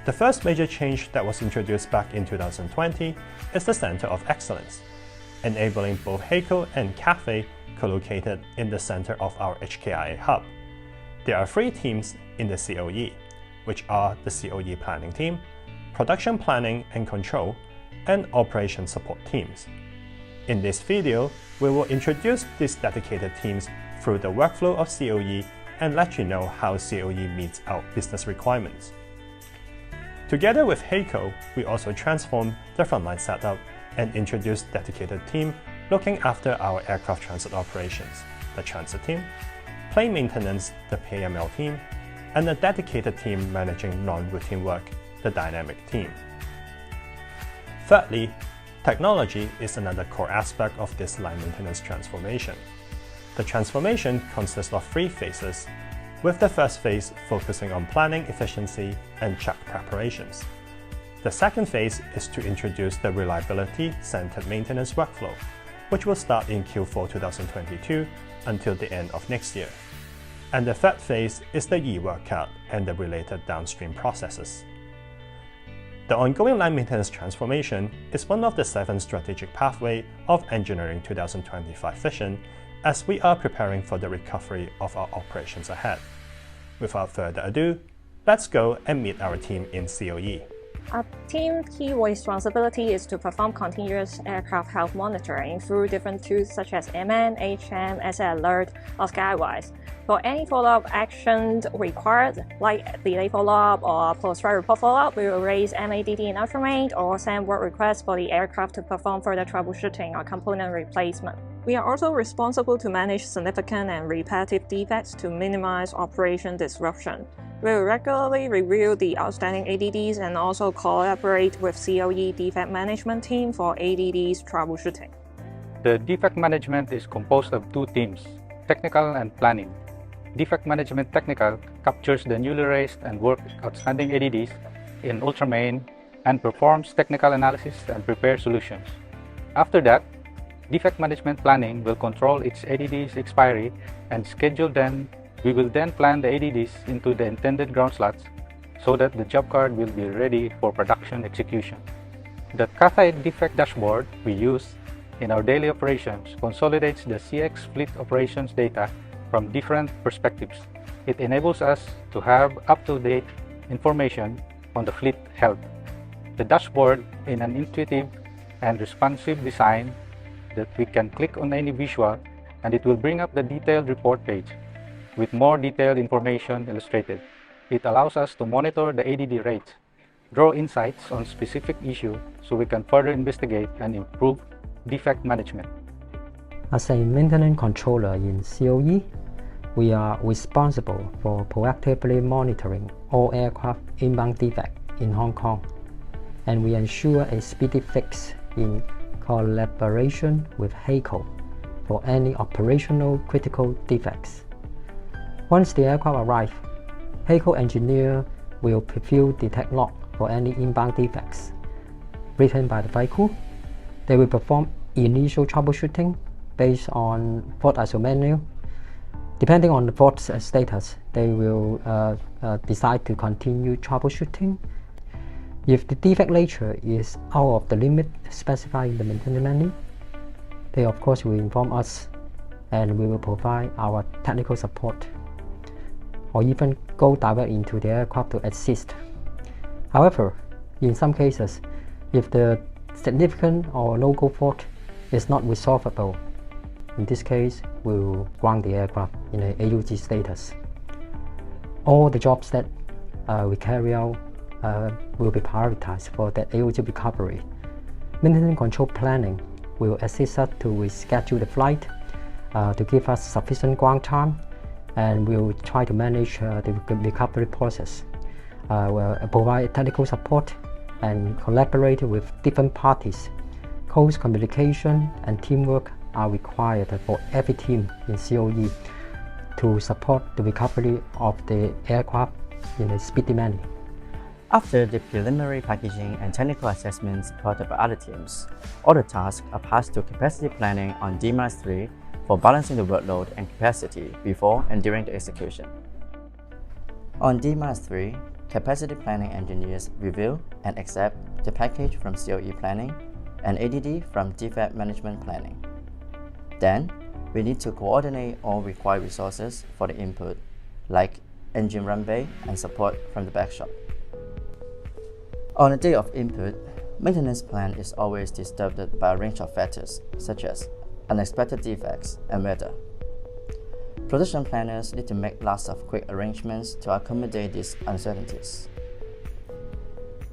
The first major change that was introduced back in 2020 is the Center of Excellence, enabling both HAECO and Cathay co-located in the center of our HKIA hub. There are 3 teams in the COE, which are the COE Planning Team, Production Planning and Control, and Operation Support teams. In this video, we will introduce these dedicated teams through the workflow of COE and let you know how COE meets our business requirements. Together with HAECO, we also transformed the frontline setup and introduced dedicated team looking after our aircraft transit operations, the transit team, plane maintenance, the PML team, and a dedicated team managing non-routine work, the dynamic team. Thirdly, technology is another core aspect of this line maintenance transformation. The transformation consists of 3 phases, with the first phase focusing on planning efficiency and check preparations. The second phase is to introduce the reliability-centered maintenance workflow, which will start in Q4 2022 until the end of next year. And the third phase is the e-workout and the related downstream processes. The ongoing line maintenance transformation is one of the 7 strategic pathways of Engineering 2025 vision as we are preparing for the recovery of our operations ahead. Without further ado, let's go and meet our team in COE. Our team's key responsibility is to perform continuous aircraft health monitoring through different tools such as MN, HM, Asset Alert, or Skywise. For any follow-up action required, like delay follow-up or post-flight report follow-up, we will raise MADD in Ultramarine or send work requests for the aircraft to perform further troubleshooting or component replacement. We are also responsible to manage significant and repetitive defects to minimize operation disruption. We will regularly review the outstanding ADDs and also collaborate with COE defect management team for ADDs troubleshooting. The defect management is composed of 2 teams, technical and planning. Defect management technical captures the newly raised and worked outstanding ADDs in Ultramarine and performs technical analysis and prepare solutions. After that, defect management planning will control its ADD's expiry and schedule them. We will then plan the ADDs into the intended ground slots so that the job card will be ready for production execution. The Cathay Defect dashboard we use in our daily operations consolidates the CX fleet operations data from different perspectives. It enables us to have up-to-date information on the fleet health. The dashboard in an intuitive and responsive design that we can click on any visual and it will bring up the detailed report page with more detailed information illustrated. It allows us to monitor the ADD rates, draw insights on specific issues so we can further investigate and improve defect management. As a maintenance controller in COE, we are responsible for proactively monitoring all aircraft inbound defects in Hong Kong, and we ensure a speedy fix in collaboration with HAECO for any operational critical defects. Once the aircraft arrives, HAECO engineer will preview the tech log for any inbound defects written by the flight crew. They will perform initial troubleshooting based on fault ISO manual. Depending on the fault status, they will decide to continue troubleshooting. If the defect nature is out of the limit specified in the maintenance manual, they of course will inform us and we will provide our technical support or even go direct into the aircraft to assist. However, in some cases, if the significant or local fault is not resolvable, in this case, we will ground the aircraft in an AUG status. All the jobs that we carry out will be prioritized for that AUG recovery. Maintenance control planning will assist us to reschedule the flight to give us sufficient ground time, and we will try to manage the recovery process. We'll provide technical support and collaborate with different parties. Close communication and teamwork are required for every team in COE to support the recovery of the aircraft in a speedy manner. After the preliminary packaging and technical assessments supported by other teams, all the tasks are passed to capacity planning on D-3 for balancing the workload and capacity before and during the execution. On D-3, capacity planning engineers review and accept the package from COE planning and ADD from defect management planning. Then, we need to coordinate all required resources for the input, like engine run bay and support from the backshop. On the day of input, maintenance plan is always disturbed by a range of factors, such as unexpected defects and weather. Production planners need to make lots of quick arrangements to accommodate these uncertainties.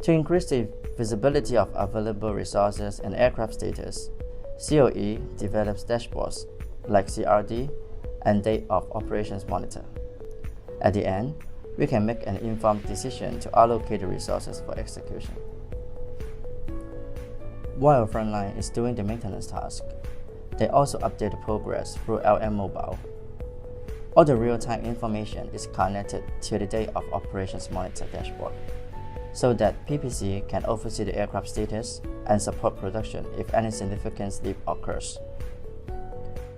To increase the visibility of available resources and aircraft status, COE develops dashboards like CRD and Date of Operations Monitor. At the end, we can make an informed decision to allocate the resources for execution. While frontline is doing the maintenance task, they also update the progress through LM Mobile. All the real-time information is connected to the Date of Operations Monitor dashboard, so that PPC can oversee the aircraft status and support production if any significant slip occurs.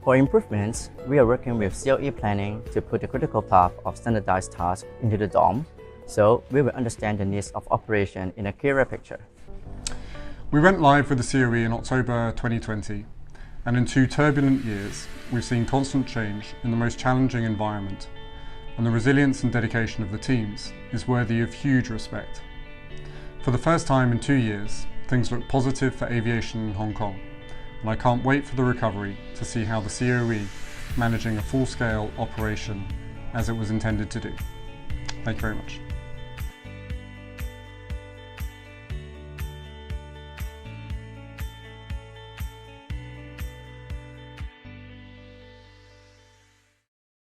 For improvements, we are working with COE planning to put the critical path of standardized tasks into the DOM, so we will understand the needs of operation in a clearer picture. We went live with the COE in October 2020, and in 2 turbulent years, we've seen constant change in the most challenging environment, and the resilience and dedication of the teams is worthy of huge respect. For the first time in 2 years, things look positive for aviation in Hong Kong, and I can't wait for the recovery to see how the COE managing a full-scale operation as it was intended to do. Thank you very much.